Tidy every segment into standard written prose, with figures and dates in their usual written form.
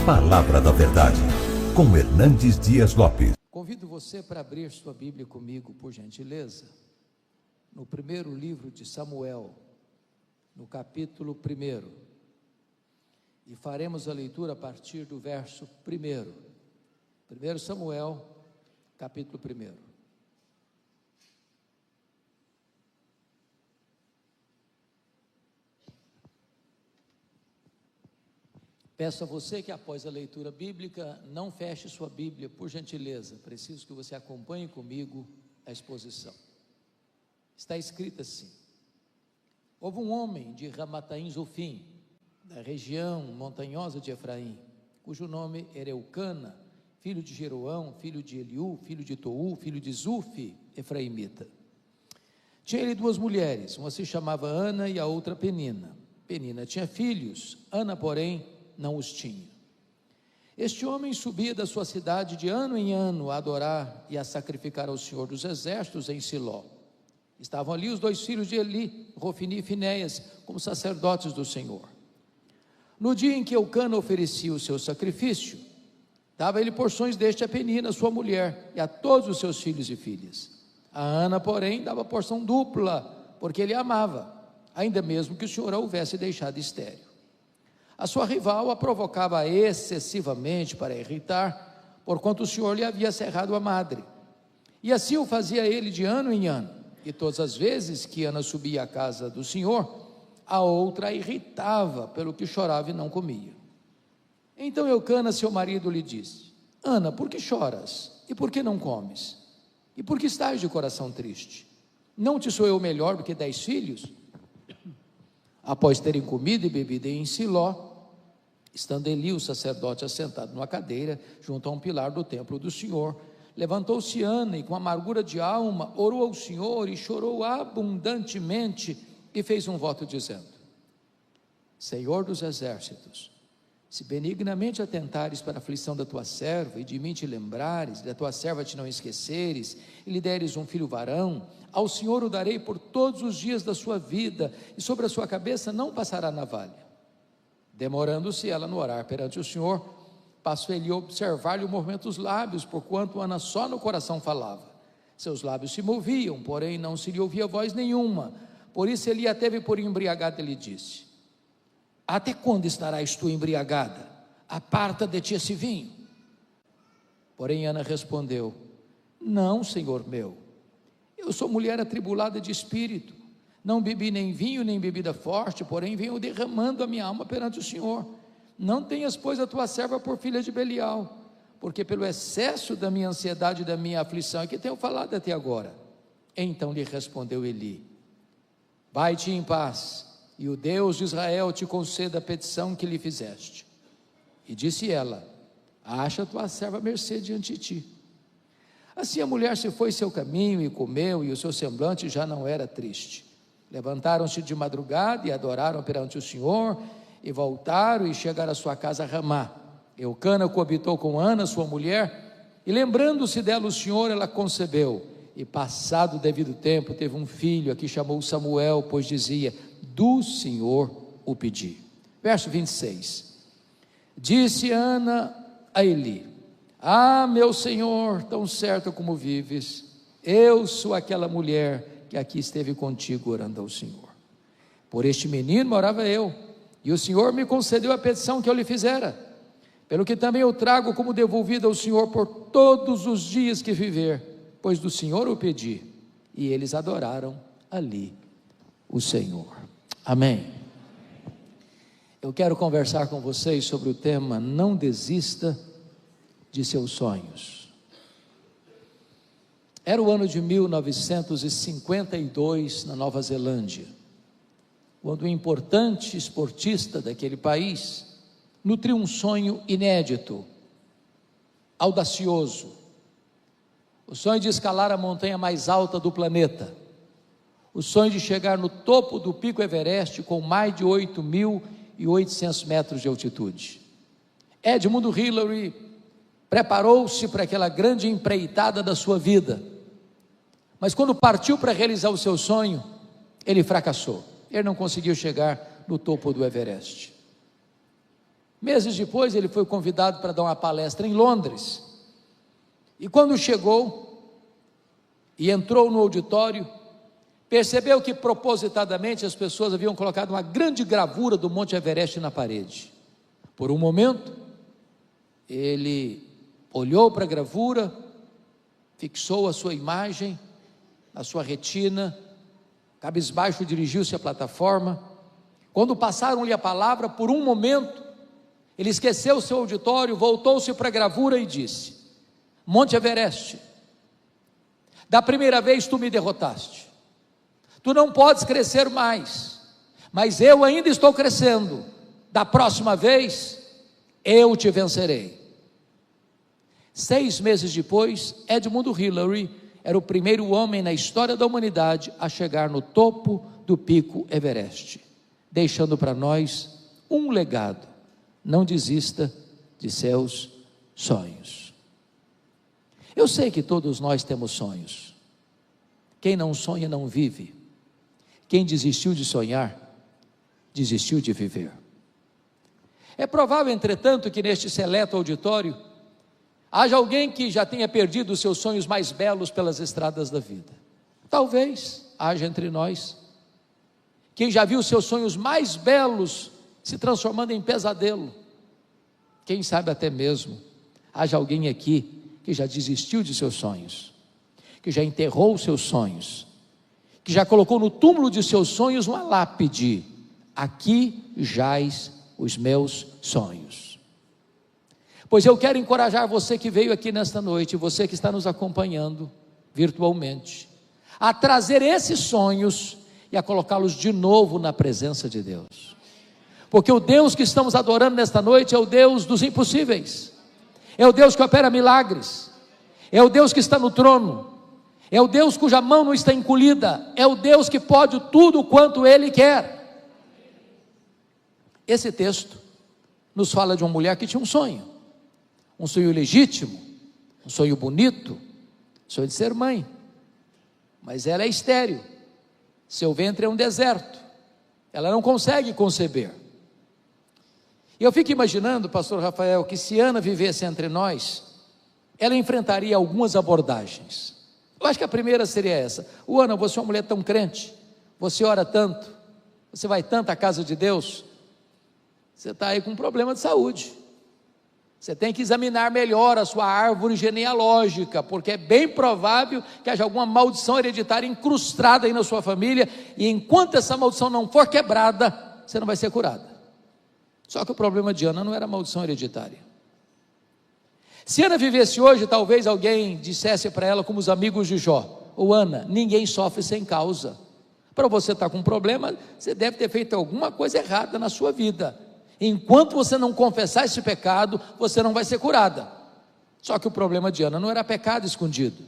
Palavra da Verdade, com Hernandes Dias Lopes. Convido você para abrir sua Bíblia comigo, por gentileza, no primeiro livro de Samuel, no capítulo 1, e faremos a leitura a partir do verso 1. 1 Samuel, capítulo 1. Peço a você que após a leitura bíblica, não feche sua Bíblia, por gentileza. Preciso que você acompanhe comigo a exposição. Está escrito assim: houve um homem de Ramataim Zofim, da região montanhosa de Efraim, cujo nome era Eucana, filho de Jeroão, filho de Eliú, filho de Tou, filho de Zufi, efraimita. Tinha ele duas mulheres, uma se chamava Ana e a outra Penina. Penina tinha filhos, Ana, porém, não os tinha. Este homem subia da sua cidade de ano em ano a adorar e a sacrificar ao Senhor dos Exércitos em Siló. Estavam ali os dois filhos de Eli, Rofini e Finéias, como sacerdotes do Senhor. No dia em que Eucana oferecia o seu sacrifício, dava ele porções deste a Penina, sua mulher, e a todos os seus filhos e filhas. A Ana, porém, dava porção dupla, porque ele a amava, ainda mesmo que o Senhor a houvesse deixado estéril. A sua rival a provocava excessivamente para irritar, porquanto o Senhor lhe havia cerrado a madre. E assim o fazia ele de ano em ano. E todas as vezes que Ana subia à casa do Senhor, a outra a irritava, pelo que chorava e não comia. Então Eucana, seu marido, lhe disse: Ana, por que choras? E por que não comes? E por que estás de coração triste? Não te sou eu melhor do que 10 filhos? Após terem comido e bebido em Siló, estando Eli, o sacerdote, assentado numa cadeira, junto a um pilar do templo do Senhor, levantou-se Ana e com amargura de alma, orou ao Senhor e chorou abundantemente e fez um voto dizendo: Senhor dos exércitos, se benignamente atentares para a aflição da tua serva e de mim te lembrares, da tua serva te não esqueceres, e lhe deres um filho varão, ao Senhor o darei por todos os dias da sua vida, e sobre a sua cabeça não passará navalha. Demorando-se ela no orar perante o Senhor, passou ele a observar-lhe o movimento dos lábios, porquanto Ana só no coração falava. Seus lábios se moviam, porém não se lhe ouvia voz nenhuma. Por isso ele a teve por embriagada e lhe disse: Até quando estarás tu embriagada? Aparta de ti esse vinho. Porém Ana respondeu: Não, Senhor meu, eu sou mulher atribulada de espírito. Não bebi nem vinho, nem bebida forte, porém venho derramando a minha alma perante o Senhor. Não tenhas, pois, a tua serva por filha de Belial, porque pelo excesso da minha ansiedade e da minha aflição é que tenho falado até agora. Então lhe respondeu Eli: Vai-te em paz, e o Deus de Israel te conceda a petição que lhe fizeste. E disse ela: Acha tua serva mercê diante de ti. Assim a mulher se foi seu caminho e comeu, e o seu semblante já não era triste. Levantaram-se de madrugada e adoraram perante o Senhor, e voltaram e chegaram à sua casa a Ramá. Eucana coabitou com Ana, sua mulher, e lembrando-se dela o Senhor, ela concebeu, e passado o devido tempo teve um filho, a que chamou Samuel, pois dizia: do Senhor o pedi. Verso 26. Disse Ana a Eli: Ah, meu Senhor, tão certo como vives, eu sou aquela mulher que aqui esteve contigo orando ao Senhor. Por este menino orava eu, e o Senhor me concedeu a petição que eu lhe fizera, pelo que também eu trago como devolvida ao Senhor por todos os dias que viver, pois do Senhor o pedi. E eles adoraram ali o Senhor. Amém. Eu quero conversar com vocês sobre o tema: não desista de seus sonhos. Era o ano de 1952 na Nova Zelândia, quando um importante esportista daquele país nutriu um sonho inédito, audacioso, o sonho de escalar a montanha mais alta do planeta, o sonho de chegar no topo do pico Everest com mais de 8.800 metros de altitude. Edmund Hillary preparou-se para aquela grande empreitada da sua vida, mas quando partiu para realizar o seu sonho, ele fracassou. Ele não conseguiu chegar no topo do Everest. Meses depois, ele foi convidado para dar uma palestra em Londres, e quando chegou e entrou no auditório, percebeu que propositadamente as pessoas haviam colocado uma grande gravura do Monte Everest na parede. Por um momento, ele olhou para a gravura, fixou a sua imagem na sua retina, cabisbaixo dirigiu-se à plataforma. Quando passaram-lhe a palavra, por um momento, ele esqueceu o seu auditório, voltou-se para a gravura e disse: Monte Everest, da primeira vez tu me derrotaste, tu não podes crescer mais, mas eu ainda estou crescendo, da próxima vez, eu te vencerei. 6 meses depois, Edmund Hillary era o primeiro homem na história da humanidade a chegar no topo do pico Everest, deixando para nós um legado: não desista de seus sonhos. Eu sei que todos nós temos sonhos. Quem não sonha não vive. Quem desistiu de sonhar, desistiu de viver. É provável, entretanto, que neste seleto auditório haja alguém que já tenha perdido os seus sonhos mais belos pelas estradas da vida. Talvez haja entre nós quem já viu os seus sonhos mais belos se transformando em pesadelo. Quem sabe até mesmo haja alguém aqui que já desistiu de seus sonhos, que já enterrou os seus sonhos, que já colocou no túmulo de seus sonhos uma lápide: aqui jaz os meus sonhos. Pois eu quero encorajar você que veio aqui nesta noite, você que está nos acompanhando virtualmente, a trazer esses sonhos e a colocá-los de novo na presença de Deus, porque o Deus que estamos adorando nesta noite é o Deus dos impossíveis, é o Deus que opera milagres, é o Deus que está no trono, é o Deus cuja mão não está encolhida, é o Deus que pode tudo quanto Ele quer. Esse texto nos fala de uma mulher que tinha um sonho legítimo, um sonho bonito, sonho de ser mãe, mas ela é estéril, seu ventre é um deserto, ela não consegue conceber. E eu fico imaginando, pastor Rafael, que se Ana vivesse entre nós, ela enfrentaria algumas abordagens. Eu acho que a primeira seria essa: Ana, você é uma mulher tão crente, você ora tanto, você vai tanto à casa de Deus, você está aí com um problema de saúde, você tem que examinar melhor a sua árvore genealógica, porque é bem provável que haja alguma maldição hereditária incrustada aí na sua família, e enquanto essa maldição não for quebrada, você não vai ser curada. Só que o problema de Ana não era maldição hereditária. Se Ana vivesse hoje, talvez alguém dissesse para ela, como os amigos de Jó: Ana, ninguém sofre sem causa. Para você estar com um problema, você deve ter feito alguma coisa errada na sua vida. Enquanto você não confessar esse pecado, você não vai ser curada. Só que o problema de Ana não era pecado escondido.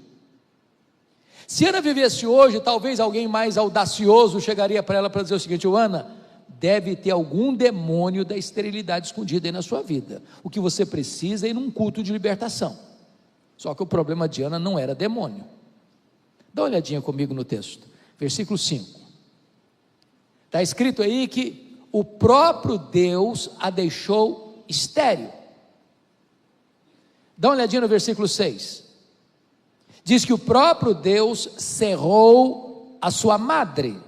Se Ana vivesse hoje, talvez alguém mais audacioso chegaria para ela para dizer o seguinte: Ana, deve ter algum demônio da esterilidade escondido aí na sua vida. O que você precisa é ir num culto de libertação. Só que o problema de Ana não era demônio. Dá uma olhadinha comigo no texto, versículo 5. Está escrito aí que o próprio Deus a deixou estéril. Dá uma olhadinha no versículo 6. Diz que o próprio Deus cerrou a sua madre,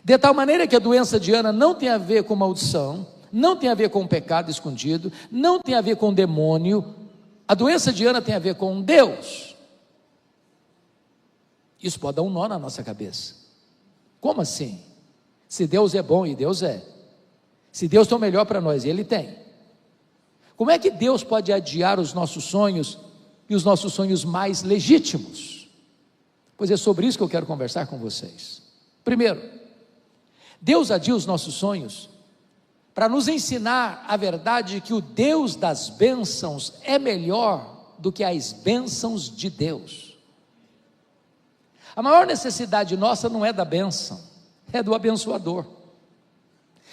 de tal maneira que a doença de Ana não tem a ver com maldição, não tem a ver com pecado escondido, não tem a ver com demônio. A doença de Ana tem a ver com Deus. Isso pode dar um nó na nossa cabeça. Como assim? Se Deus é bom, e Deus é, se Deus tem o melhor para nós, e Ele tem, como é que Deus pode adiar os nossos sonhos, e os nossos sonhos mais legítimos? Pois é sobre isso que eu quero conversar com vocês. Primeiro, Deus adia os nossos sonhos para nos ensinar a verdade de que o Deus das bênçãos é melhor do que as bênçãos de Deus. A maior necessidade nossa não é da bênção, é do abençoador.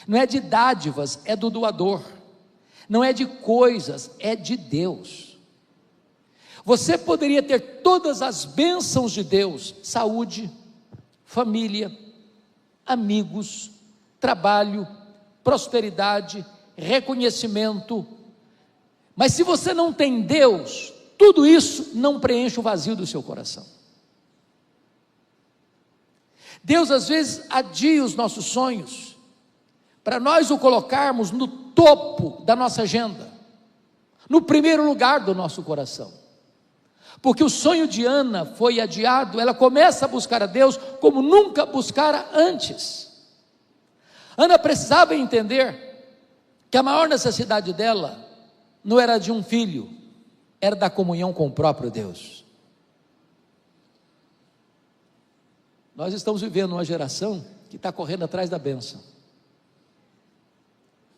Não é de dádivas, é do doador. Não é de coisas, é de Deus. Você poderia ter todas as bênçãos de Deus: saúde, família, amigos, trabalho, prosperidade, reconhecimento. Mas se você não tem Deus, tudo isso não preenche o vazio do seu coração. Deus às vezes adia os nossos sonhos, para nós o colocarmos no topo da nossa agenda, no primeiro lugar do nosso coração. Porque o sonho de Ana foi adiado, ela começa a buscar a Deus como nunca buscara antes. Ana precisava entender que a maior necessidade dela não era de um filho, era da comunhão com o próprio Deus. Nós estamos vivendo uma geração que está correndo atrás da bênção,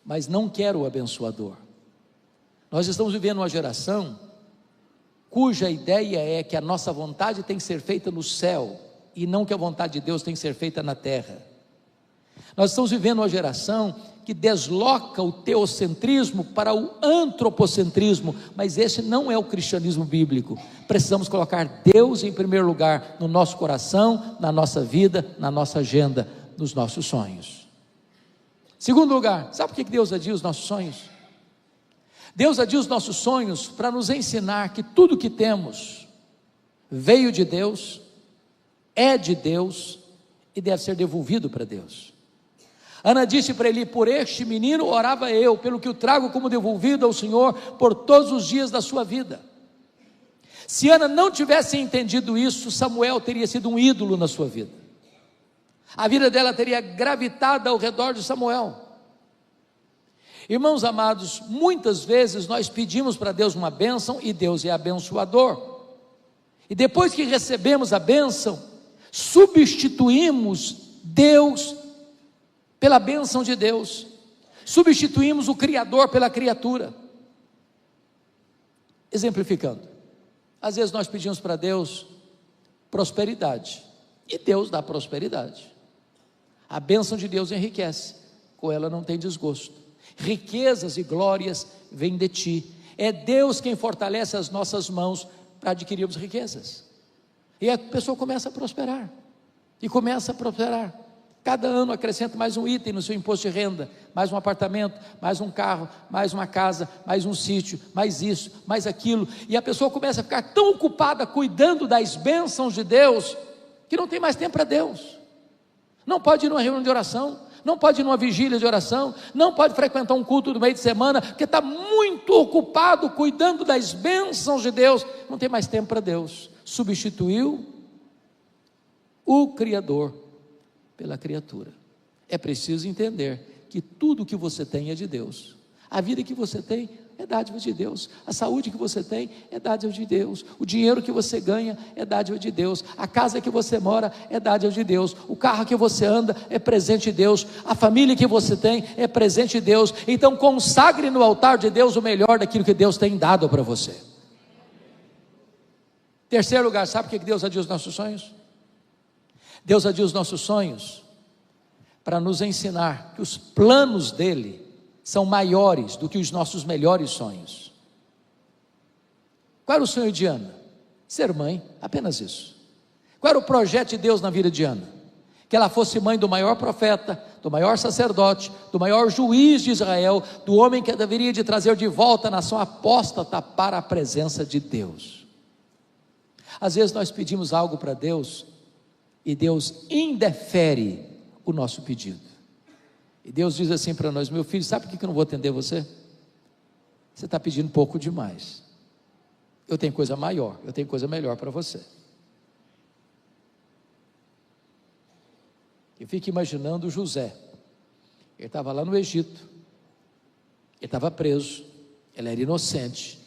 mas não quer o abençoador. Nós estamos vivendo uma geração cuja ideia é que a nossa vontade tem que ser feita no céu, e não que a vontade de Deus tem que ser feita na terra. Nós estamos vivendo uma geração que desloca o teocentrismo para o antropocentrismo, mas esse não é o cristianismo bíblico. Precisamos colocar Deus em primeiro lugar no nosso coração, na nossa vida, na nossa agenda, nos nossos sonhos. Segundo lugar, sabe por que Deus adia os nossos sonhos? Deus adia os nossos sonhos para nos ensinar que tudo que temos veio de Deus, é de Deus e deve ser devolvido para Deus. Ana disse para ele: por este menino orava eu, pelo que o trago como devolvido ao Senhor por todos os dias da sua vida. Se Ana não tivesse entendido isso, Samuel teria sido um ídolo na sua vida. A vida dela teria gravitado ao redor de Samuel. Irmãos amados, muitas vezes nós pedimos para Deus uma bênção e Deus é abençoador. E depois que recebemos a bênção, substituímos Deus pela bênção de Deus, substituímos o Criador pela criatura. Exemplificando, às vezes nós pedimos para Deus prosperidade, e Deus dá prosperidade. A bênção de Deus enriquece, com ela não tem desgosto. Riquezas e glórias vêm de ti. É Deus quem fortalece as nossas mãos para adquirirmos riquezas. E a pessoa começa a prosperar, e começa a prosperar. Cada ano acrescenta mais um item no seu imposto de renda, mais um apartamento, mais um carro, mais uma casa, mais um sítio, mais isso, mais aquilo, e a pessoa começa a ficar tão ocupada cuidando das bênçãos de Deus, que não tem mais tempo para Deus. Não pode ir numa reunião de oração, não pode ir numa vigília de oração, não pode frequentar um culto do meio de semana, porque está muito ocupado cuidando das bênçãos de Deus, não tem mais tempo para Deus. Substituiu o Criador pela criatura. É preciso entender que tudo que você tem é de Deus. A vida que você tem é dádiva de Deus. A saúde que você tem é dádiva de Deus. O dinheiro que você ganha é dádiva de Deus. A casa que você mora é dádiva de Deus. O carro que você anda é presente de Deus. A família que você tem é presente de Deus. Então consagre no altar de Deus o melhor daquilo que Deus tem dado para você. Terceiro lugar, sabe por que Deus adia os nossos sonhos? Deus adia os nossos sonhos para nos ensinar que os planos dele são maiores do que os nossos melhores sonhos. Qual era o sonho de Ana? Ser mãe, apenas isso. Qual era o projeto de Deus na vida de Ana? Que ela fosse mãe do maior profeta, do maior sacerdote, do maior juiz de Israel, do homem que deveria de trazer de volta a nação apóstata para a presença de Deus. Às vezes nós pedimos algo para Deus e Deus indefere o nosso pedido. E Deus diz assim para nós: meu filho, sabe por que eu não vou atender você? Você está pedindo pouco demais. Eu tenho coisa maior, eu tenho coisa melhor para você. Eu fico imaginando José. Ele estava lá no Egito, ele estava preso, ele era inocente,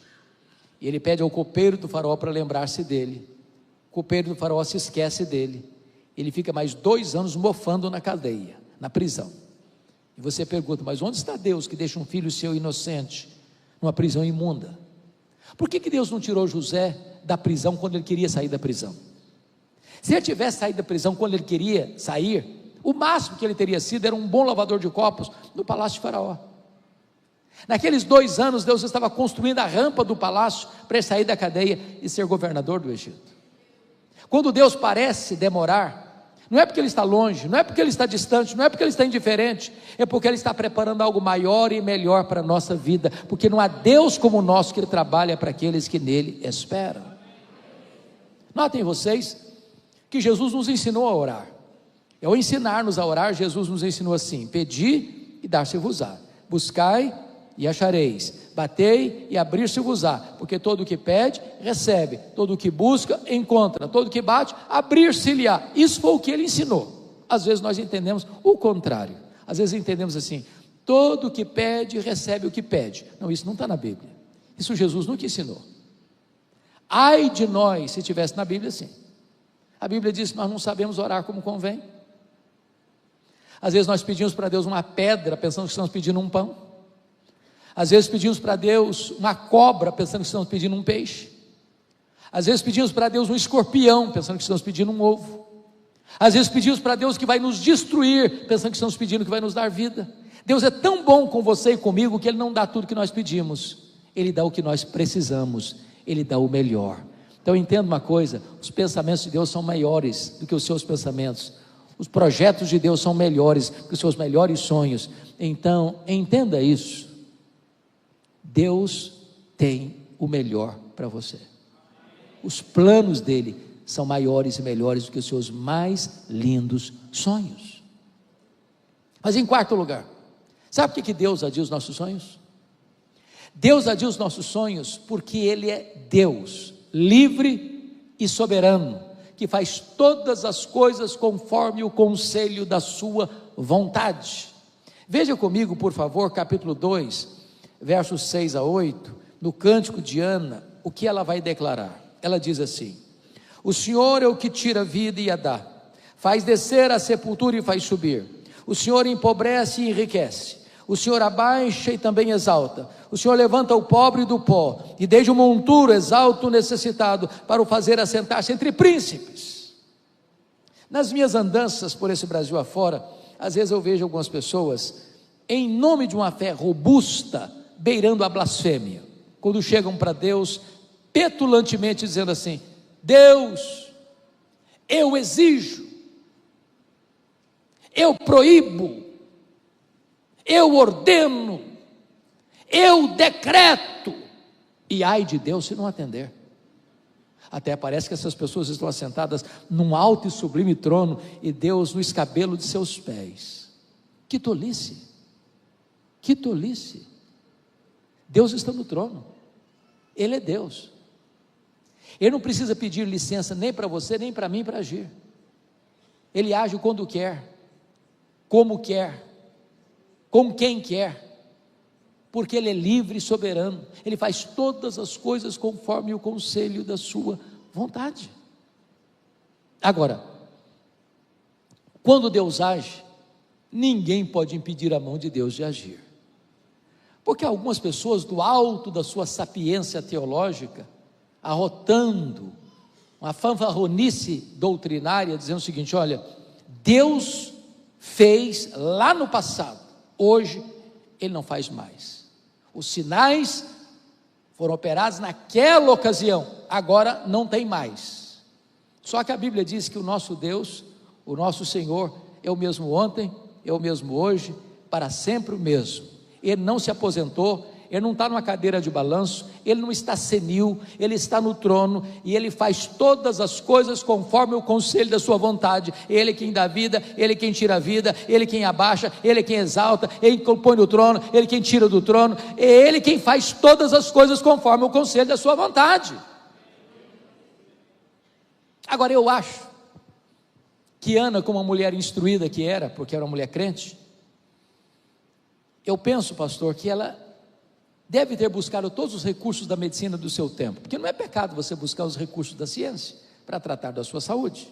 e ele pede ao copeiro do faraó para lembrar-se dele. O copeiro do faraó se esquece dele. Ele fica mais 2 anos mofando na cadeia, na prisão. E você pergunta: mas onde está Deus que deixa um filho seu inocente numa prisão imunda? Por que Deus não tirou José da prisão quando ele queria sair da prisão? Se ele tivesse saído da prisão quando ele queria sair, o máximo que ele teria sido era um bom lavador de copos no palácio de Faraó. Naqueles 2 anos Deus estava construindo a rampa do palácio para ele sair da cadeia e ser governador do Egito. Quando Deus parece demorar, Não é porque Ele está longe, não é porque Ele está distante, não é porque Ele está indiferente, é porque Ele está preparando algo maior e melhor para a nossa vida, porque não há Deus como o nosso que Ele trabalha para aqueles que nele esperam. Notem vocês que Jesus nos ensinou a orar. Ao ensinar-nos a orar, Jesus nos ensinou assim: pedi e dar-se-vos-á, buscai e achareis, batei e abrir-se-vos-á, porque todo o que pede, recebe, todo o que busca, encontra, todo o que bate, abrir-se-lhe-á. Isso foi o que Ele ensinou. Às vezes nós entendemos o contrário, às vezes entendemos assim: todo o que pede, recebe o que pede. Não, isso não está na Bíblia, isso Jesus nunca ensinou. Ai de nós se tivesse na Bíblia assim. A Bíblia diz que nós não sabemos orar como convém. Às vezes nós pedimos para Deus uma pedra, pensando que estamos pedindo um pão. Às vezes pedimos para Deus uma cobra, pensando que estamos pedindo um peixe. Às vezes pedimos para Deus um escorpião, pensando que estamos pedindo um ovo. Às vezes pedimos para Deus que vai nos destruir, pensando que estamos pedindo que vai nos dar vida. Deus é tão bom com você e comigo que Ele não dá tudo que nós pedimos, Ele dá o que nós precisamos, Ele dá o melhor. Então entenda uma coisa: os pensamentos de Deus são maiores do que os seus pensamentos, os projetos de Deus são melhores do que os seus melhores sonhos. Então entenda isso, Deus tem o melhor para você, os planos dele são maiores e melhores do que os seus mais lindos sonhos. Mas em quarto lugar, sabe por que Deus adia os nossos sonhos? Deus adia os nossos sonhos porque Ele é Deus, livre e soberano, que faz todas as coisas conforme o conselho da sua vontade. Veja comigo, por favor, capítulo 2, versos 6 a 8, no cântico de Ana, o que ela vai declarar. Ela diz assim: o Senhor é o que tira a vida e a dá, faz descer a sepultura e faz subir. O Senhor empobrece e enriquece, o Senhor abaixa e também exalta. O Senhor levanta o pobre do pó, e desde o monturo exalta o necessitado, para o fazer assentar-se entre príncipes. Nas minhas andanças por esse Brasil afora, às vezes eu vejo algumas pessoas, em nome de uma fé robusta, beirando a blasfêmia, quando chegam para Deus, petulantemente dizendo assim: Deus, eu exijo, eu proíbo, eu ordeno, eu decreto, e ai de Deus se não atender. Até parece que essas pessoas estão assentadas num alto e sublime trono, e Deus no escabelo de seus pés. Que tolice, que tolice. Deus está no trono, Ele é Deus, Ele não precisa pedir licença nem para você, nem para mim para agir. Ele age quando quer, como quer, com quem quer, porque Ele é livre e soberano. Ele faz todas as coisas conforme o conselho da sua vontade. Agora, quando Deus age, ninguém pode impedir a mão de Deus de agir, porque algumas pessoas, do alto da sua sapiência teológica, arrotando uma fanfarronice doutrinária, dizendo o seguinte: olha, Deus fez lá no passado, hoje Ele não faz mais. Os sinais foram operados naquela ocasião, agora não tem mais. Só que a Bíblia diz que o nosso Deus, o nosso Senhor, é o mesmo ontem, é o mesmo hoje, para sempre o mesmo. Ele não se aposentou, Ele não está numa cadeira de balanço, Ele não está senil, Ele está no trono, e Ele faz todas as coisas conforme o conselho da sua vontade. Ele quem dá vida, Ele quem tira a vida, Ele quem abaixa, Ele quem exalta, Ele quem põe no trono, Ele quem tira do trono, é Ele quem faz todas as coisas conforme o conselho da sua vontade. Agora eu acho que Ana, como uma mulher instruída que era, porque era uma mulher crente, eu penso, pastor, que ela deve ter buscado todos os recursos da medicina do seu tempo, porque não é pecado você buscar os recursos da ciência para tratar da sua saúde.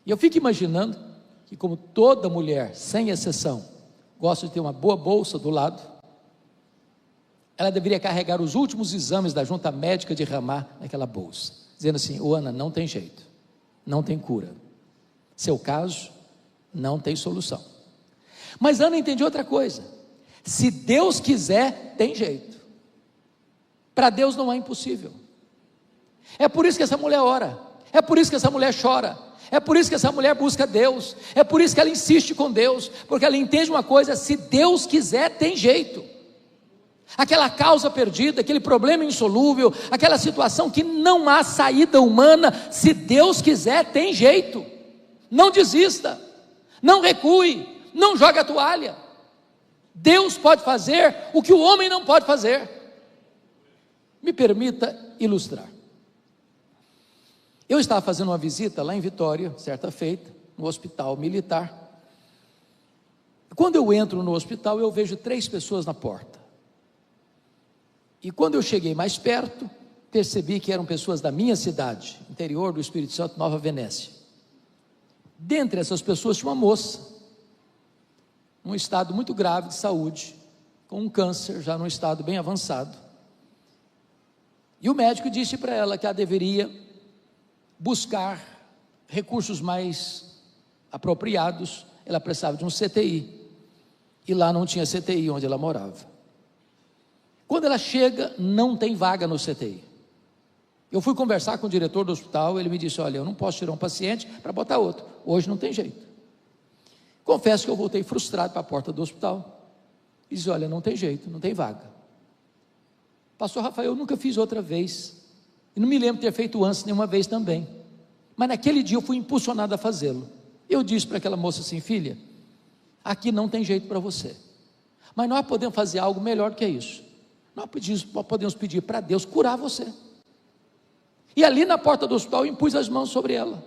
E eu fico imaginando que, como toda mulher, sem exceção, gosta de ter uma boa bolsa do lado, ela deveria carregar os últimos exames da junta médica de Ramá naquela bolsa, dizendo assim: ô Ana, não tem jeito, não tem cura, seu caso não tem solução. Mas Ana entendia outra coisa: se Deus quiser, tem jeito. Para Deus não é impossível. É por isso que essa mulher ora. É por isso que essa mulher chora, é por isso que essa mulher busca Deus, é por isso que ela insiste com Deus, porque ela entende uma coisa: se Deus quiser, tem jeito. Aquela causa perdida, aquele problema insolúvel, aquela situação que não há saída humana, se Deus quiser, tem jeito. Não desista, não recue, não jogue a toalha. Deus pode fazer o que o homem não pode fazer. Me permita ilustrar. Eu estava fazendo uma visita lá em Vitória, certa feita, no hospital militar. Quando eu entro no hospital, eu vejo 3 pessoas na porta. E quando eu cheguei mais perto, percebi que eram pessoas da minha cidade, interior do Espírito Santo, Nova Venécia. Dentre essas pessoas tinha uma moça, num estado muito grave de saúde, com um câncer, já num estado bem avançado. E o médico disse para ela que ela deveria buscar recursos mais apropriados. Ela precisava de um CTI, e lá não tinha CTI onde ela morava. Quando ela chega, não tem vaga no CTI. Eu fui conversar com o diretor do hospital, ele me disse: olha, eu não posso tirar um paciente para botar outro, hoje não tem jeito. Confesso que eu voltei frustrado para a porta do hospital, e disse: olha, não tem jeito, não tem vaga. Pastor Rafael, eu nunca fiz outra vez, e não me lembro de ter feito antes nenhuma vez também, mas naquele dia eu fui impulsionado a fazê-lo. Eu disse para aquela moça assim: filha, aqui não tem jeito para você, mas nós podemos fazer algo melhor do que isso. Nós podemos pedir para Deus curar você. E ali na porta do hospital eu impus as mãos sobre ela.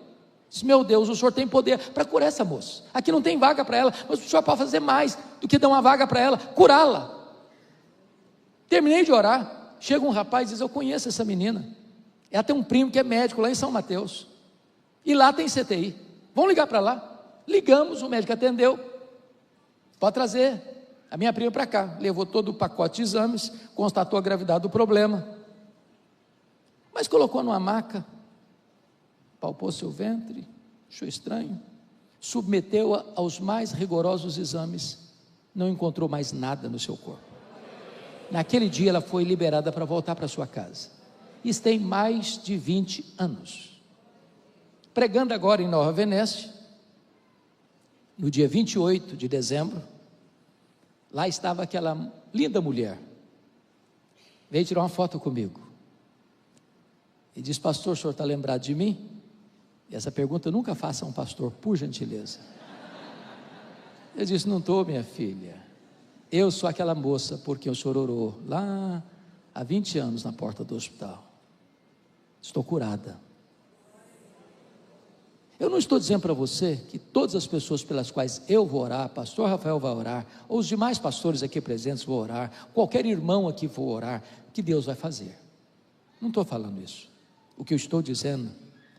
Disse: meu Deus, o Senhor tem poder para curar essa moça. Aqui não tem vaga para ela, mas o Senhor pode fazer mais do que dar uma vaga para ela, curá-la. Terminei de orar, chega um rapaz e diz: eu conheço essa menina, ela tem um primo que é médico lá em São Mateus, e lá tem CTI, vamos ligar para lá. Ligamos, o médico atendeu: pode trazer a minha prima para cá. Levou todo o pacote de exames, constatou a gravidade do problema, mas colocou numa maca, palpou seu ventre, achou estranho, submeteu-a aos mais rigorosos exames, não encontrou mais nada no seu corpo. Naquele dia ela foi liberada para voltar para sua casa. Isso tem mais de 20 anos. Pregando agora em Nova Venécia, no dia 28 de dezembro, lá estava aquela linda mulher, veio tirar uma foto comigo, e disse: pastor, o senhor está lembrado de mim? E essa pergunta nunca faça a um pastor, por gentileza. Eu disse: não estou, minha filha, eu sou aquela moça por quem o senhor orou, lá há 20 anos na porta do hospital, estou curada. Eu não estou dizendo para você que todas as pessoas pelas quais eu vou orar, pastor Rafael vai orar, ou os demais pastores aqui presentes vão orar, qualquer irmão aqui for orar, que Deus vai fazer. Não estou falando isso. O que eu estou dizendo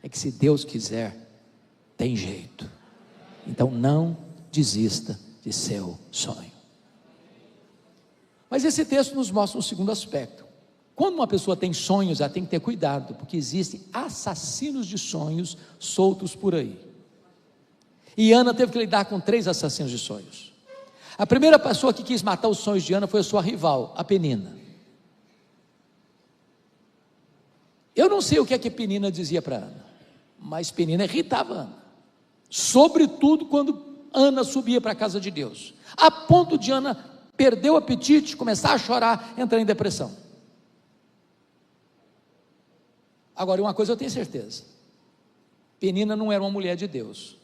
é que se Deus quiser, tem jeito. Então não desista de seu sonho. Mas esse texto nos mostra um segundo aspecto. Quando uma pessoa tem sonhos, ela tem que ter cuidado, porque existem assassinos de sonhos soltos por aí. E Ana teve que lidar com 3 assassinos de sonhos. A primeira pessoa que quis matar os sonhos de Ana foi a sua rival, a Penina. Eu não sei o que Penina dizia para Ana, mas Penina irritava Ana, sobretudo quando Ana subia para a casa de Deus, a ponto de Ana perder o apetite, começar a chorar, entrar em depressão. Agora, uma coisa eu tenho certeza: Penina não era uma mulher de Deus,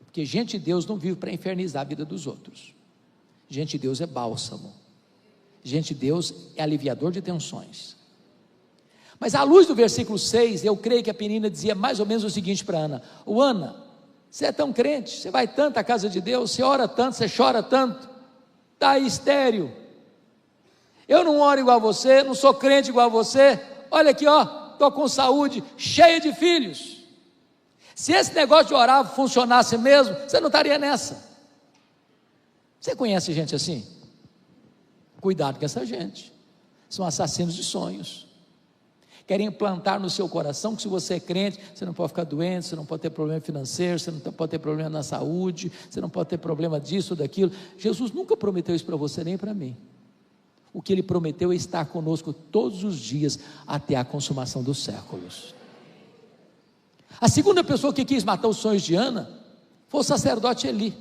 porque gente de Deus não vive para infernizar a vida dos outros. Gente de Deus é bálsamo, gente de Deus é aliviador de tensões. Mas à luz do versículo 6, eu creio que a Penina dizia mais ou menos o seguinte para Ana: ô Ana, você é tão crente, você vai tanto à casa de Deus, você ora tanto, você chora tanto, está aí estéril. Eu não oro igual a você, não sou crente igual a você, olha aqui, ó, estou com saúde, cheia de filhos. Se esse negócio de orar funcionasse mesmo, você não estaria nessa. Você conhece gente assim? Cuidado com essa gente, são assassinos de sonhos. Querem implantar no seu coração que se você é crente, você não pode ficar doente, você não pode ter problema financeiro, você não pode ter problema na saúde, você não pode ter problema disso ou daquilo. Jesus nunca prometeu isso para você nem para mim. O que Ele prometeu é estar conosco todos os dias até a consumação dos séculos. A segunda pessoa que quis matar os sonhos de Ana foi o sacerdote Eli.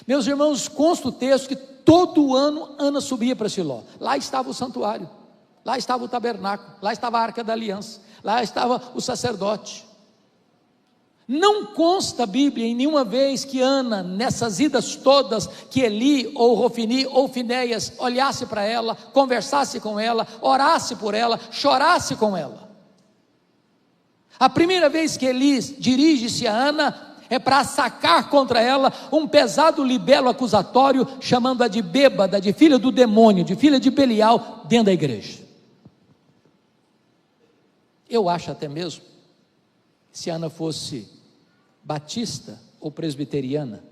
Meus irmãos, consta o texto que todo ano Ana subia para Siló. Lá estava o santuário, lá estava o tabernáculo, lá estava a arca da aliança, lá estava o sacerdote. Não consta a Bíblia em nenhuma vez que Ana, nessas idas todas, que Eli ou Hofni ou Finéias olhasse para ela, conversasse com ela, orasse por ela, chorasse com ela. A primeira vez que Eli dirige-se a Ana é para sacar contra ela um pesado libelo acusatório, chamando-a de bêbada, de filha do demônio, de filha de Belial, dentro da igreja. Eu acho até mesmo, se Ana fosse batista ou presbiteriana,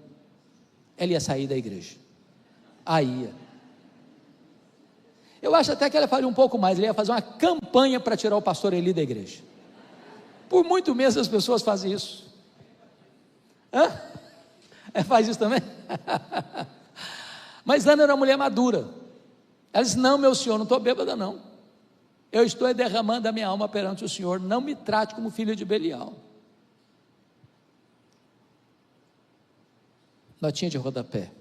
ela ia sair da igreja. Aí ia. Eu acho até que ela faria um pouco mais, ela ia fazer uma campanha para tirar o pastor Eli da igreja. Por muito mesmo as pessoas fazem isso. Hã? Faz isso também? Mas Ana era uma mulher madura. Ela disse: não, meu senhor, não estou bêbada não. Eu estou derramando a minha alma perante o senhor. Não me trate como filho de Belial. Notinha de rodapé.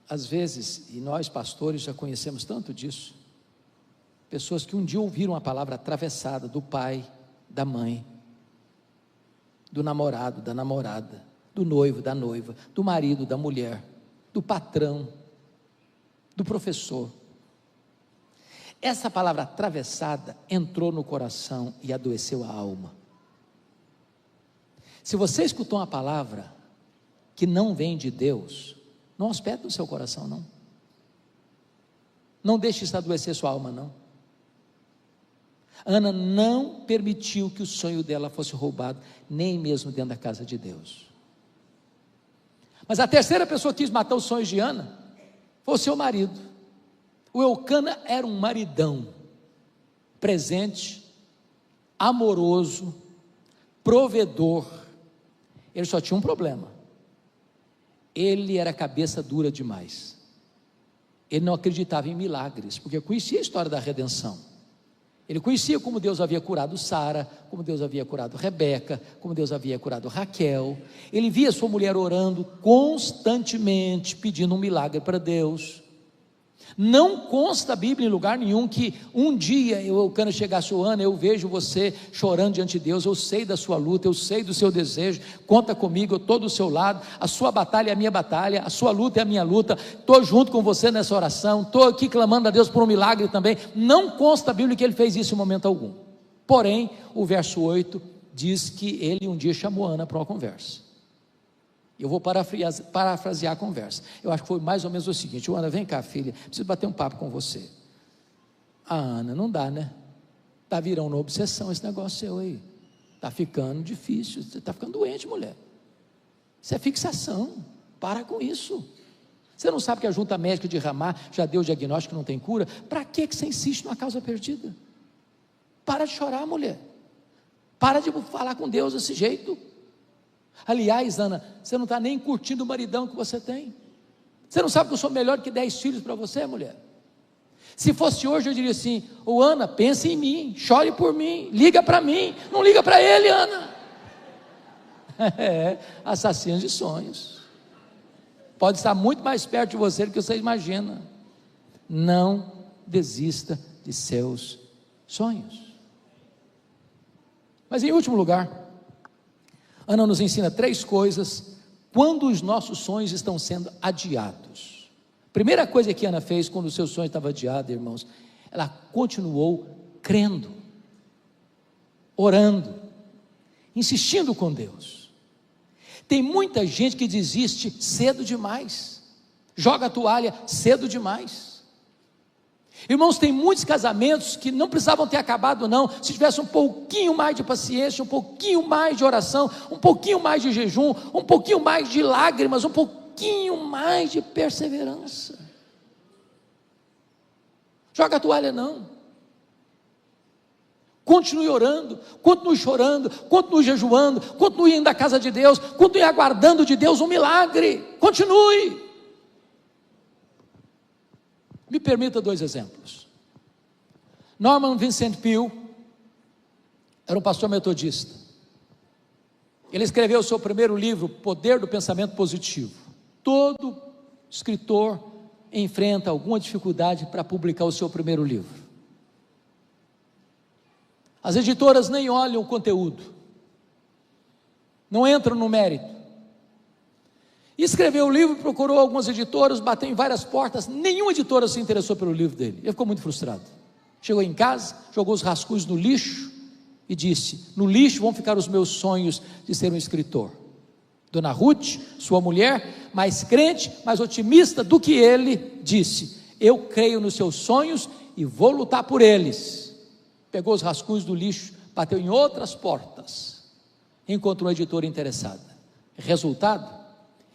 Às vezes, e nós pastores já conhecemos tanto disso, pessoas que um dia ouviram a palavra atravessada do pai, da mãe, do namorado, da namorada, do noivo, da noiva, do marido, da mulher, do patrão, do professor. Essa palavra atravessada entrou no coração e adoeceu a alma. Se você escutou uma palavra que não vem de Deus, não hospede no seu coração não. Não deixe isso adoecer sua alma não. Ana não permitiu que o sonho dela fosse roubado, nem mesmo dentro da casa de Deus. Mas a terceira pessoa que quis matar os sonhos de Ana foi o seu marido. O Eucana era um maridão, presente, amoroso, provedor. Ele só tinha um problema: ele era cabeça dura demais. Ele não acreditava em milagres, porque conhecia a história da redenção. Ele conhecia como Deus havia curado Sara, como Deus havia curado Rebeca, como Deus havia curado Raquel. Ele via sua mulher orando constantemente, pedindo um milagre para Deus. Não consta a Bíblia em lugar nenhum que um dia Eucana chegasse: Ana, eu vejo você chorando diante de Deus, eu sei da sua luta, eu sei do seu desejo, conta comigo, eu estou do seu lado, a sua batalha é a minha batalha, a sua luta é a minha luta, estou junto com você nessa oração, estou aqui clamando a Deus por um milagre também. Não consta a Bíblia que ele fez isso em momento algum. Porém, o verso 8 diz que ele um dia chamou Ana para uma conversa. Eu vou parafrasear a conversa. Eu acho que foi mais ou menos o seguinte: Ana, vem cá, filha, preciso bater um papo com você. Ana, não dá, né? Está virando uma obsessão esse negócio seu aí. Está ficando difícil, você está ficando doente, mulher. Isso é fixação, para com isso. Você não sabe que a junta médica de Ramá já deu o diagnóstico que não tem cura? Para que você insiste numa causa perdida? Para de chorar, mulher. Para de falar com Deus desse jeito. Aliás, Ana, você não está nem curtindo o maridão que você tem. Você não sabe que eu sou melhor que 10 filhos para você, mulher? Se fosse hoje eu diria assim: Ana, pense em mim, chore por mim, liga para mim. Não liga para ele, Ana. Assassino de sonhos. Pode estar muito mais perto de você do que você imagina. Não desista de seus sonhos. Mas em último lugar, Ana nos ensina 3 coisas quando os nossos sonhos estão sendo adiados. Primeira coisa que Ana fez quando o seu sonho estava adiado, irmãos, ela continuou crendo, orando, insistindo com Deus. Tem muita gente que desiste cedo demais, joga a toalha cedo demais. Irmãos, tem muitos casamentos que não precisavam ter acabado não, se tivesse um pouquinho mais de paciência, um pouquinho mais de oração, um pouquinho mais de jejum, um pouquinho mais de lágrimas, um pouquinho mais de perseverança. Joga a toalha não. Continue orando, continue chorando, continue jejuando, continue indo à casa de Deus, continue aguardando de Deus um milagre. Continue. Me permita 2 exemplos. Norman Vincent Peale, era um pastor metodista. Ele escreveu o seu primeiro livro, Poder do Pensamento Positivo. Todo escritor enfrenta alguma dificuldade para publicar o seu primeiro livro. As editoras nem olham o conteúdo, não entram no mérito. E escreveu o livro, procurou algumas editoras, bateu em várias portas, nenhuma editora se interessou pelo livro dele. Ele ficou muito frustrado. Chegou em casa, jogou os rascunhos no lixo e disse: no lixo vão ficar os meus sonhos de ser um escritor. Dona Ruth, sua mulher, mais crente, mais otimista do que ele, disse: eu creio nos seus sonhos e vou lutar por eles. Pegou os rascunhos do lixo, bateu em outras portas, encontrou uma editora interessada. Resultado: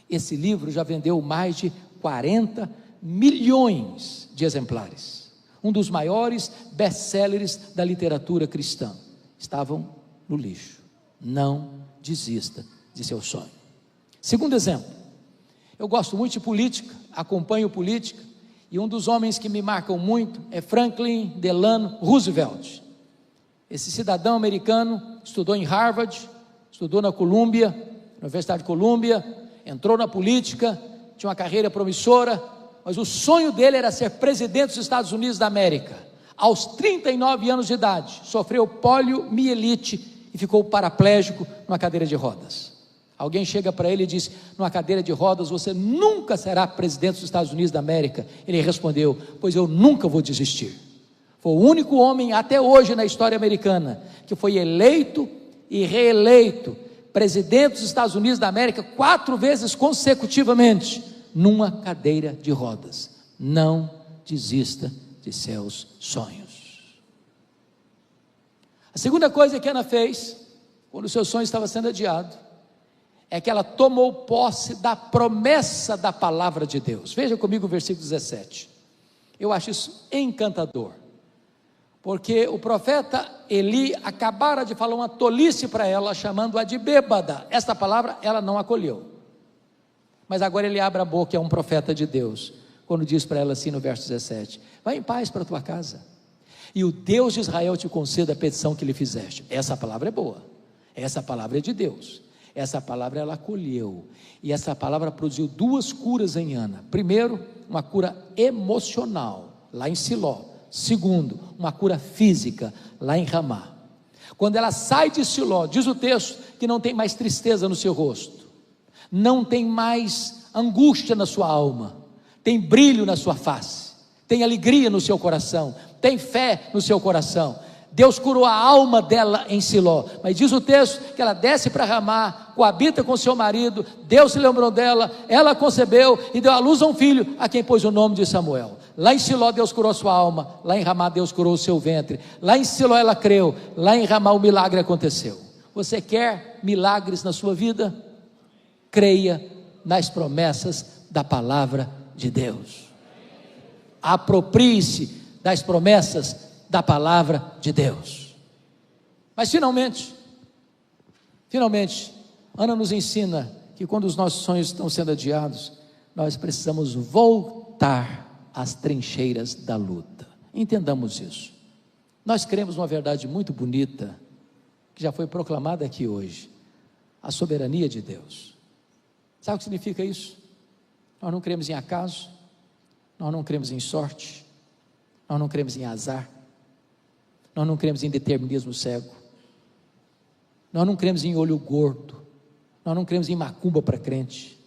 esse livro já vendeu mais de 40 milhões de exemplares. Um dos maiores best-sellers da literatura cristã. Estavam no lixo. Não desista de seu sonho. Segundo exemplo, eu gosto muito de política, acompanho política, e um dos homens que me marcam muito é Franklin Delano Roosevelt. Esse cidadão americano estudou em Harvard, estudou na Universidade de Colômbia, entrou na política, tinha uma carreira promissora, mas o sonho dele era ser presidente dos Estados Unidos da América. Aos 39 anos de idade, sofreu poliomielite e ficou paraplégico numa cadeira de rodas. Alguém chega para ele e diz: numa cadeira de rodas você nunca será presidente dos Estados Unidos da América. Ele respondeu: pois eu nunca vou desistir. Foi o único homem até hoje na história americana que foi eleito e reeleito presidente dos Estados Unidos da América 4 vezes consecutivamente, numa cadeira de rodas. Não desista de seus sonhos. A segunda coisa que Ana fez, quando o seu sonho estava sendo adiado, é que ela tomou posse da promessa da palavra de Deus. Veja comigo o versículo 17. Eu acho isso encantador, porque o profeta Eli acabara de falar uma tolice para ela, chamando-a de bêbada. Esta palavra ela não acolheu, mas agora ele abre a boca, é um profeta de Deus, quando diz para ela assim no verso 17: vai em paz para a tua casa, e o Deus de Israel te conceda a petição que lhe fizeste. Essa palavra é boa, essa palavra é de Deus, essa palavra ela acolheu, e essa palavra produziu 2 curas em Ana. Primeiro, uma cura emocional, lá em Siló. Segundo, uma cura física, lá em Ramá. Quando ela sai de Siló, diz o texto que não tem mais tristeza no seu rosto, não tem mais angústia na sua alma, tem brilho na sua face, tem alegria no seu coração, tem fé no seu coração. Deus curou a alma dela em Siló, mas diz o texto que ela desce para Ramá, coabita com seu marido, Deus se lembrou dela, ela concebeu e deu à luz a um filho, a quem pôs o nome de Samuel. Lá em Siló Deus curou sua alma, lá em Ramá Deus curou o seu ventre, lá em Siló ela creu, lá em Ramá o milagre aconteceu. Você quer milagres na sua vida? Creia nas promessas da palavra de Deus, aproprie-se das promessas da palavra de Deus. Mas finalmente, Ana nos ensina que quando os nossos sonhos estão sendo adiados, nós precisamos voltar às trincheiras da luta. Entendamos isso. Nós cremos uma verdade muito bonita, que já foi proclamada aqui hoje: a soberania de Deus. Sabe o que significa isso? Nós não cremos em acaso, nós não cremos em sorte, nós não cremos em azar, nós não cremos em determinismo cego, nós não cremos em olho gordo, nós não cremos em macumba para crente.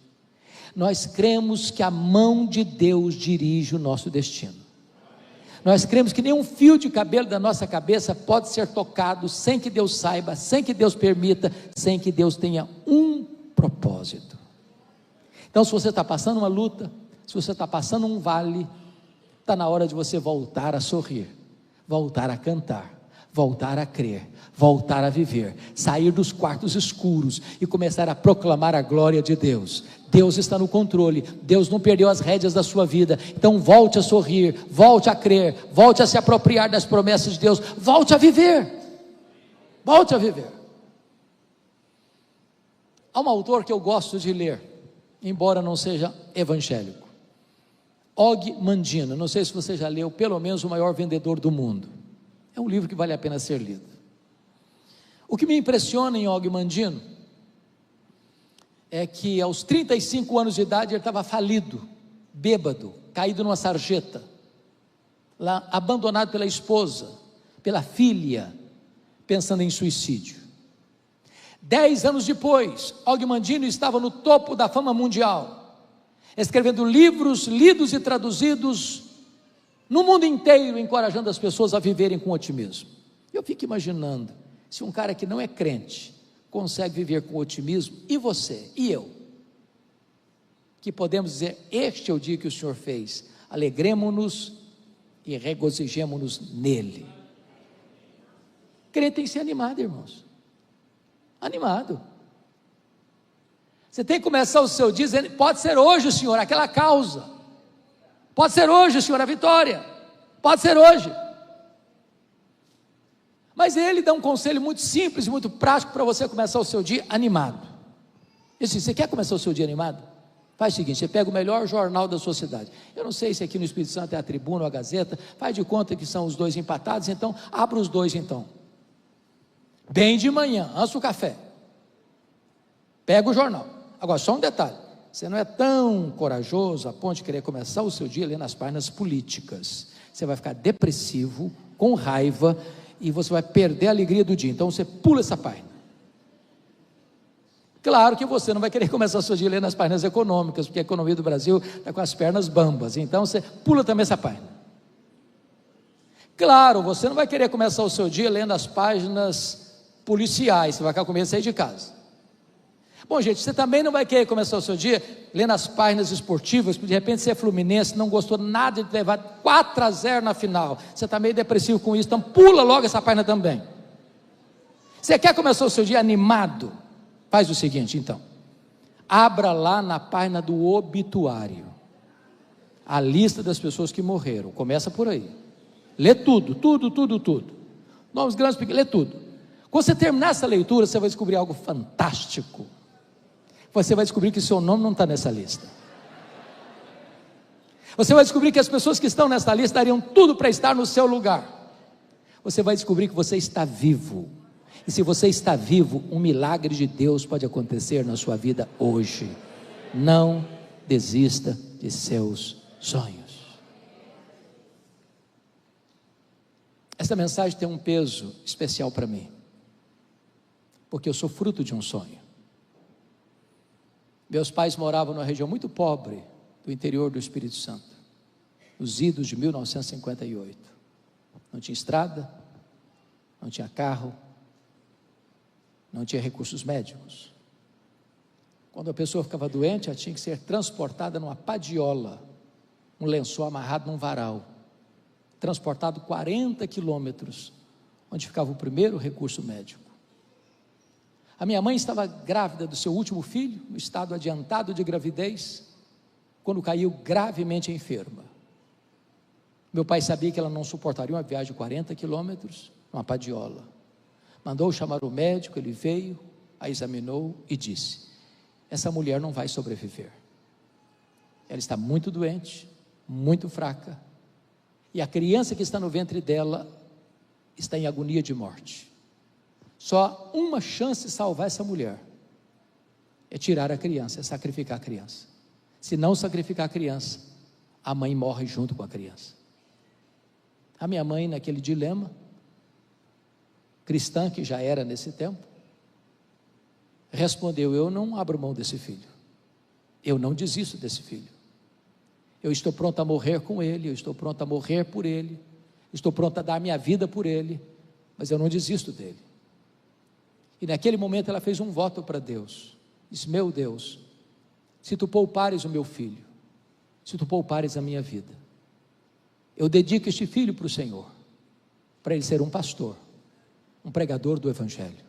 Nós cremos que a mão de Deus dirige o nosso destino. Nós cremos que nenhum fio de cabelo da nossa cabeça pode ser tocado sem que Deus saiba, sem que Deus permita, sem que Deus tenha um propósito. Então, se você está passando uma luta, se você está passando um vale, está na hora de você voltar a sorrir, voltar a cantar, voltar a crer, voltar a viver, sair dos quartos escuros e começar a proclamar a glória de Deus. Deus está no controle, Deus não perdeu as rédeas da sua vida. Então volte a sorrir, volte a crer, volte a se apropriar das promessas de Deus, volte a viver, volte a viver. Há um autor que eu gosto de ler, embora não seja evangélico, Og Mandino. Não sei se você já leu, pelo menos O Maior Vendedor do Mundo. É um livro que vale a pena ser lido. O que me impressiona em Og Mandino é que aos 35 anos de idade ele estava falido, bêbado, caído numa sarjeta, lá, abandonado pela esposa, pela filha, pensando em suicídio. 10 anos depois, Og Mandino estava no topo da fama mundial, escrevendo livros lidos e traduzidos no mundo inteiro, encorajando as pessoas a viverem com otimismo. Eu fico imaginando, se um cara que não é crente consegue viver com otimismo, e você, e eu, que podemos dizer, este é o dia que o Senhor fez, alegremo-nos e regozijemo-nos nele. Crente tem que ser animado, irmãos, animado. Você tem que começar o seu dia dizendo, pode ser hoje, Senhor, aquela causa, pode ser hoje, Senhor, a vitória, pode ser hoje. Mas ele dá um conselho muito simples e muito prático para você começar o seu dia animado. Ele diz, você quer começar o seu dia animado? Faz o seguinte, você pega o melhor jornal da sua cidade. Eu não sei se aqui no Espírito Santo é a Tribuna ou a Gazeta, faz de conta que são os dois empatados, então abra os dois então. Bem de manhã, antes do café. Pega o jornal. Agora, só um detalhe, você não é tão corajoso a ponto de querer começar o seu dia lendo as páginas políticas. Você vai ficar depressivo, com raiva, e você vai perder a alegria do dia. Então você pula essa página. Claro que você não vai querer começar o seu dia lendo as páginas econômicas, porque a economia do Brasil está com as pernas bambas, então você pula também essa página. Claro, você não vai querer começar o seu dia lendo as páginas policiais, você vai ficar com medo de sair de casa. Bom, gente, você também não vai querer começar o seu dia lendo as páginas esportivas, porque de repente você é Fluminense, não gostou nada de levar 4-0 na final, você está meio depressivo com isso, então pula logo essa página também. Você quer começar o seu dia animado? Faz o seguinte então, abra lá na página do obituário, a lista das pessoas que morreram, começa por aí, lê tudo, nomes grandes, pequenos, lê tudo. Quando você terminar essa leitura, você vai descobrir algo fantástico. Você vai descobrir que seu nome não está nessa lista. Você vai descobrir que as pessoas que estão nessa lista dariam tudo para estar no seu lugar. Você vai descobrir que você está vivo. E se você está vivo, um milagre de Deus pode acontecer na sua vida hoje. Não desista de seus sonhos. Essa mensagem tem um peso especial para mim, porque eu sou fruto de um sonho. Meus pais moravam numa região muito pobre do interior do Espírito Santo, nos idos de 1958. Não tinha estrada, não tinha carro, não tinha recursos médicos. Quando a pessoa ficava doente, ela tinha que ser transportada numa padiola, um lençol amarrado num varal, transportado 40 quilômetros, onde ficava o primeiro recurso médico. A minha mãe estava grávida do seu último filho, no estado adiantado de gravidez, quando caiu gravemente enferma. Meu pai sabia que ela não suportaria uma viagem de 40 quilômetros, numa padiola. Mandou chamar o médico, ele veio, a examinou e disse, essa mulher não vai sobreviver. Ela está muito doente, muito fraca, e a criança que está no ventre dela está em agonia de morte. Só uma chance de salvar essa mulher é tirar a criança, é sacrificar a criança. Se não sacrificar a criança, a mãe morre junto com a criança. A minha mãe, naquele dilema, cristã que já era nesse tempo, respondeu, eu não abro mão desse filho, eu não desisto desse filho, eu estou pronto a morrer com ele, eu estou pronto a morrer por ele, estou pronto a dar minha vida por ele, mas eu não desisto dele. E naquele momento ela fez um voto para Deus, disse, meu Deus, se tu poupares o meu filho, se tu poupares a minha vida, eu dedico este filho para o Senhor, para ele ser um pastor, um pregador do Evangelho.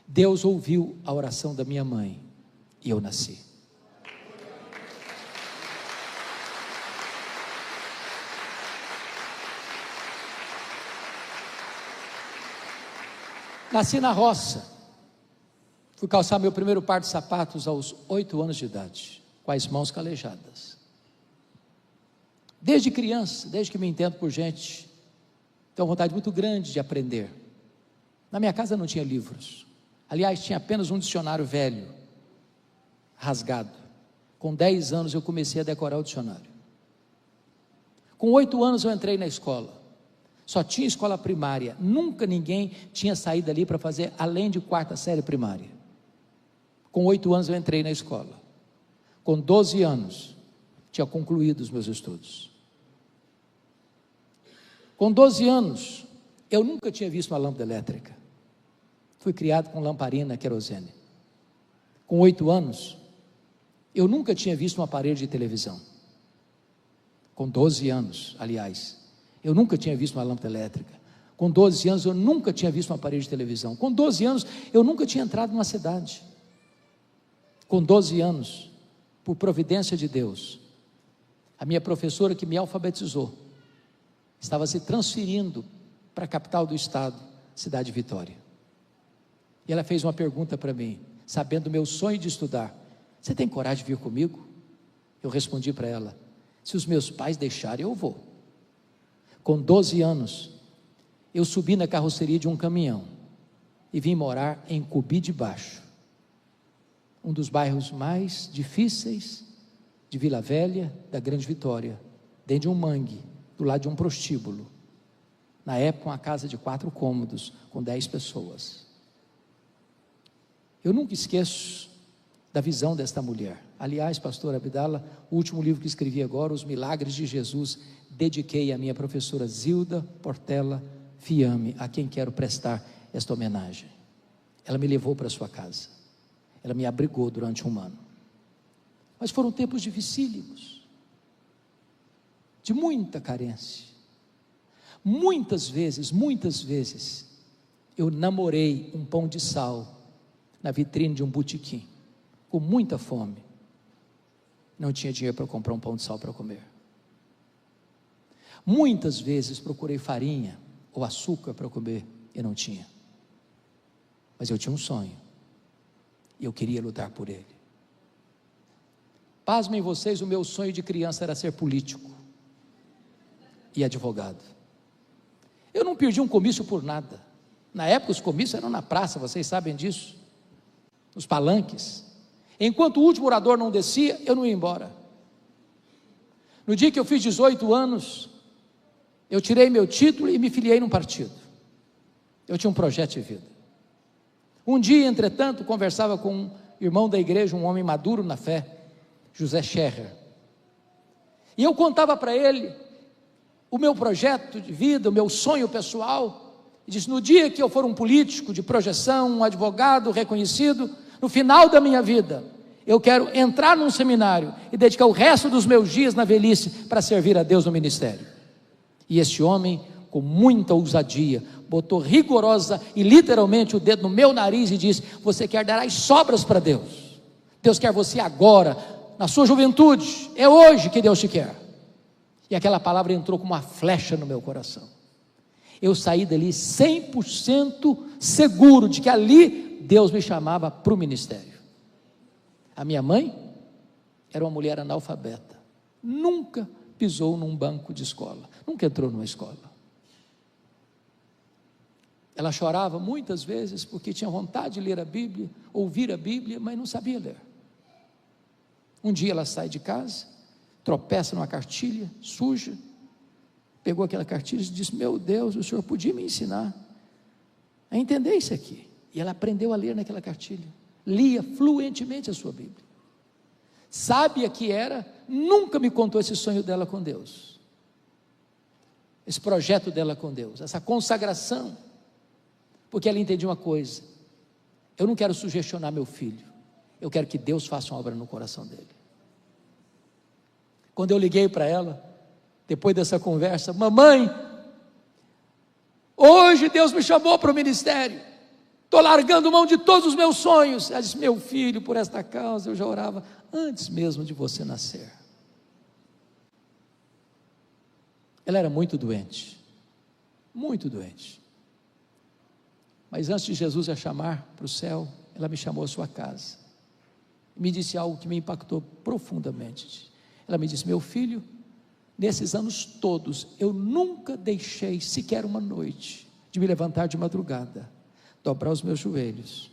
Deus ouviu a oração da minha mãe, e eu nasci. Nasci na roça, fui calçar meu primeiro par de sapatos aos 8 anos de idade, com as mãos calejadas. Desde criança, desde que me entendo por gente, tenho uma vontade muito grande de aprender. Na minha casa não tinha livros. Aliás, tinha apenas um dicionário velho, rasgado. Com 10 anos eu comecei a decorar o dicionário. Com 8 anos eu entrei na escola. Só tinha escola primária. Nunca ninguém tinha saído ali para fazer além de 4ª série primária. Com 8 anos eu entrei na escola. Com 12 anos tinha concluído os meus estudos. Com 12 anos eu nunca tinha visto uma lâmpada elétrica. Fui criado com lamparina querosene. Com 8 anos eu nunca tinha visto um aparelho de televisão. Com 12 anos, aliás, eu nunca tinha visto uma lâmpada elétrica. Com 12 anos eu nunca tinha visto um aparelho de televisão. Com 12 anos eu nunca tinha entrado numa cidade. Com 12 anos, por providência de Deus, a minha professora que me alfabetizou estava se transferindo para a capital do estado, cidade de Vitória. E ela fez uma pergunta para mim, sabendo do meu sonho de estudar: você tem coragem de vir comigo? Eu respondi para ela: se os meus pais deixarem, eu vou. Com 12 anos, eu subi na carroceria de um caminhão e vim morar em Cubi de Baixo, um dos bairros mais difíceis de Vila Velha, da Grande Vitória, dentro de um mangue, do lado de um prostíbulo. Na época, uma casa de 4 cômodos, com 10 pessoas. Eu nunca esqueço da visão desta mulher. Aliás, pastor Abdala, o último livro que escrevi agora, Os Milagres de Jesus, dediquei à minha professora Zilda Portela Fiame, a quem quero prestar esta homenagem. Ela me levou para sua casa, ela me abrigou durante um ano. Mas foram tempos dificílimos, de muita carência. Muitas vezes, eu namorei um pão de sal na vitrine de um botequim, com muita fome. Não tinha dinheiro para comprar um pão de sal para comer. Muitas vezes procurei farinha ou açúcar para comer e não tinha. Mas eu tinha um sonho e eu queria lutar por ele. Pasmem vocês, o meu sonho de criança era ser político e advogado. Eu não perdi um comício por nada. Na época os comícios eram na praça, vocês sabem disso, nos palanques. Enquanto o último orador não descia, eu não ia embora. No dia que eu fiz 18 anos, eu tirei meu título e me filiei num partido. Eu tinha um projeto de vida. Um dia, entretanto, conversava com um irmão da igreja, um homem maduro na fé, José Scherrer, e eu contava para ele o meu projeto de vida, o meu sonho pessoal, e disse: no dia que eu for um político de projeção, um advogado reconhecido, no final da minha vida, eu quero entrar num seminário e dedicar o resto dos meus dias na velhice para servir a Deus no ministério. E esse homem, com muita ousadia, botou rigorosa e literalmente o dedo no meu nariz e disse: você quer dar as sobras para Deus. Deus quer você agora, na sua juventude, é hoje que Deus te quer. E aquela palavra entrou como uma flecha no meu coração. Eu saí dali 100% seguro de que ali Deus me chamava para o ministério. A minha mãe era uma mulher analfabeta, nunca pisou num banco de escola, nunca entrou numa escola. Ela chorava muitas vezes porque tinha vontade de ler a Bíblia, ouvir a Bíblia, mas não sabia ler. Um dia ela sai de casa, tropeça numa cartilha suja, pegou aquela cartilha e disse: meu Deus, o senhor podia me ensinar a entender isso aqui. E ela aprendeu a ler naquela cartilha, lia fluentemente a sua Bíblia. Sábia que era, nunca me contou esse sonho dela com Deus, esse projeto dela com Deus, essa consagração, porque ela entendia uma coisa: eu não quero sugestionar meu filho, eu quero que Deus faça uma obra no coração dele. Quando eu liguei para ela, depois dessa conversa: mamãe, hoje Deus me chamou para o ministério, estou largando mão de todos os meus sonhos. Ela disse: meu filho, por esta causa eu já orava antes mesmo de você nascer. Ela era muito doente, mas antes de Jesus a chamar para o céu, ela me chamou à sua casa, me disse algo que me impactou profundamente. Ela me disse: meu filho, nesses anos todos, eu nunca deixei sequer uma noite de me levantar de madrugada dobrar os meus joelhos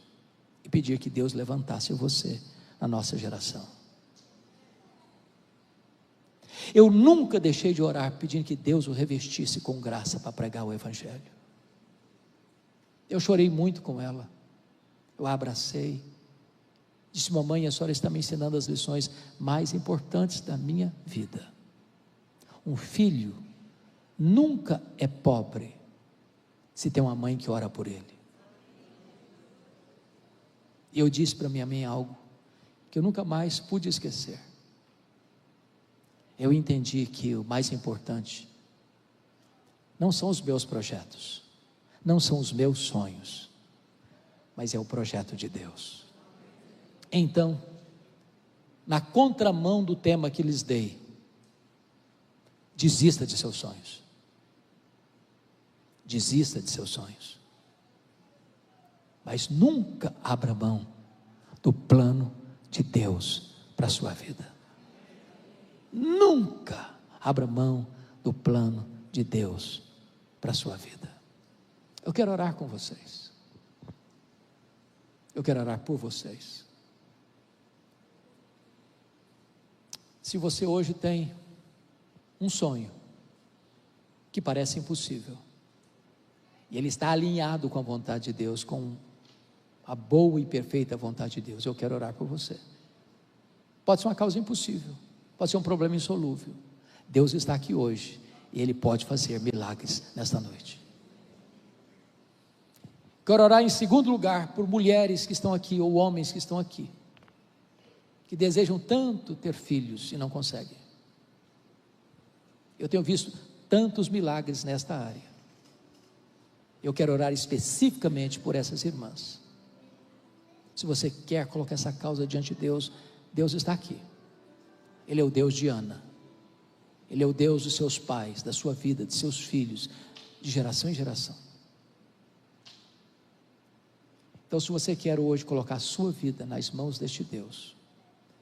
e pedir que Deus levantasse você na nossa geração. Eu nunca deixei de orar pedindo que Deus o revestisse com graça para pregar o Evangelho. Eu chorei muito com ela, eu a abracei, disse: mamãe, a senhora está me ensinando as lições mais importantes da minha vida. Um filho nunca é pobre se tem uma mãe que ora por ele. E eu disse para minha mãe algo que eu nunca mais pude esquecer. Eu entendi que o mais importante não são os meus projetos, não são os meus sonhos, mas é o projeto de Deus. Então, na contramão do tema que lhes dei, desista de seus sonhos. Desista de seus sonhos. Mas nunca abra mão do plano de Deus para a sua vida. Nunca abra mão do plano de Deus para a sua vida. Eu quero orar com vocês. Eu quero orar por vocês. Se você hoje tem um sonho que parece impossível, e ele está alinhado com a vontade de Deus, com a boa e perfeita vontade de Deus, eu quero orar por você. Pode ser uma causa impossível, pode ser um problema insolúvel. Deus está aqui hoje e Ele pode fazer milagres nesta noite. Quero orar em segundo lugar por mulheres que estão aqui, ou homens que estão aqui, que desejam tanto ter filhos e não conseguem. Eu tenho visto tantos milagres nesta área. Eu quero orar especificamente por essas irmãs. Se você quer colocar essa causa diante de Deus, Deus está aqui. Ele é o Deus de Ana, Ele é o Deus dos seus pais, da sua vida, de seus filhos, de geração em geração. Então, se você quer hoje colocar a sua vida nas mãos deste Deus,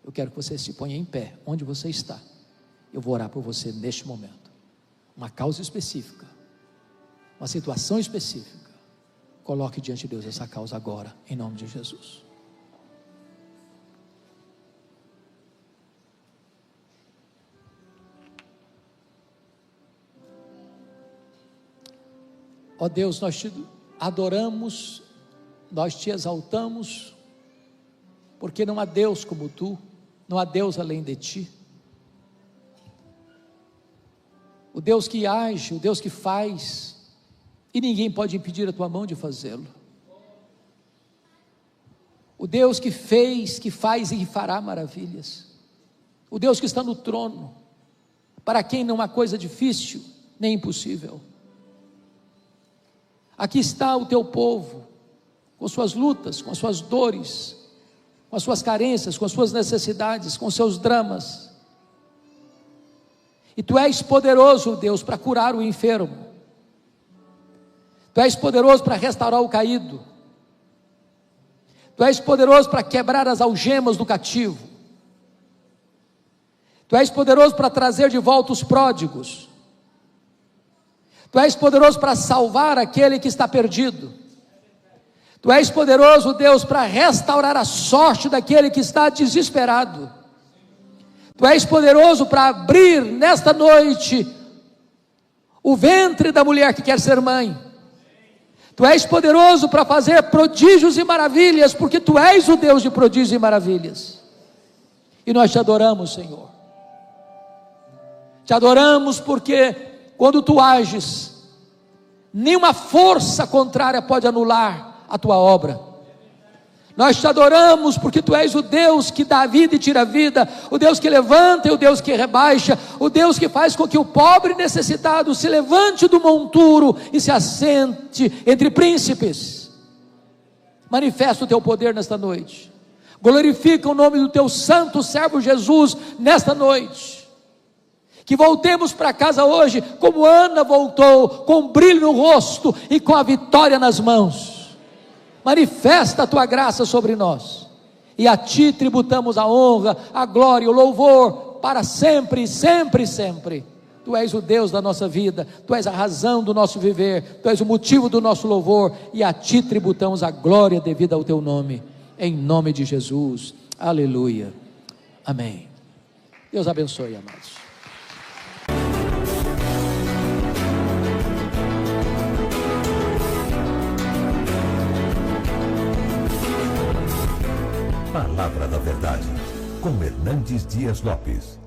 eu quero que você se ponha em pé, onde você está. Eu vou orar por você neste momento. Uma causa específica, uma situação específica. Coloque diante de Deus essa causa agora, em nome de Jesus. Ó Deus, nós te adoramos, nós te exaltamos, porque não há Deus como tu, não há Deus além de ti. O Deus que age, o Deus que faz, e ninguém pode impedir a tua mão de fazê-lo. O Deus que fez, que faz e que fará maravilhas. O Deus que está no trono, para quem não há coisa difícil nem impossível. Aqui está o teu povo, com suas lutas, com as suas dores, com as suas carências, com as suas necessidades, com os seus dramas. E tu és poderoso, Deus, para curar o enfermo. Tu és poderoso para restaurar o caído. Tu és poderoso para quebrar as algemas do cativo. Tu és poderoso para trazer de volta os pródigos. Tu és poderoso para salvar aquele que está perdido. Tu és poderoso, Deus, para restaurar a sorte daquele que está desesperado. Tu és poderoso para abrir nesta noite o ventre da mulher que quer ser mãe. Tu és poderoso para fazer prodígios e maravilhas, porque Tu és o Deus de prodígios e maravilhas. E nós te adoramos, Senhor. Te adoramos porque quando Tu ages, nenhuma força contrária pode anular a Tua obra. Nós te adoramos porque Tu és o Deus que dá vida e tira a vida, o Deus que levanta e o Deus que rebaixa, o Deus que faz com que o pobre necessitado se levante do monturo e se assente entre príncipes. Manifesta o Teu poder nesta noite. Glorifica o nome do Teu santo servo Jesus nesta noite. Que voltemos para casa hoje como Ana voltou, com um brilho no rosto e com a vitória nas mãos. Manifesta a Tua graça sobre nós, e a Ti tributamos a honra, a glória e o louvor, para sempre, sempre, sempre. Tu és o Deus da nossa vida, Tu és a razão do nosso viver, Tu és o motivo do nosso louvor, e a Ti tributamos a glória devida ao Teu nome, em nome de Jesus, aleluia, amém. Deus abençoe, amados. Palavra da Verdade, com Hernandes Dias Lopes.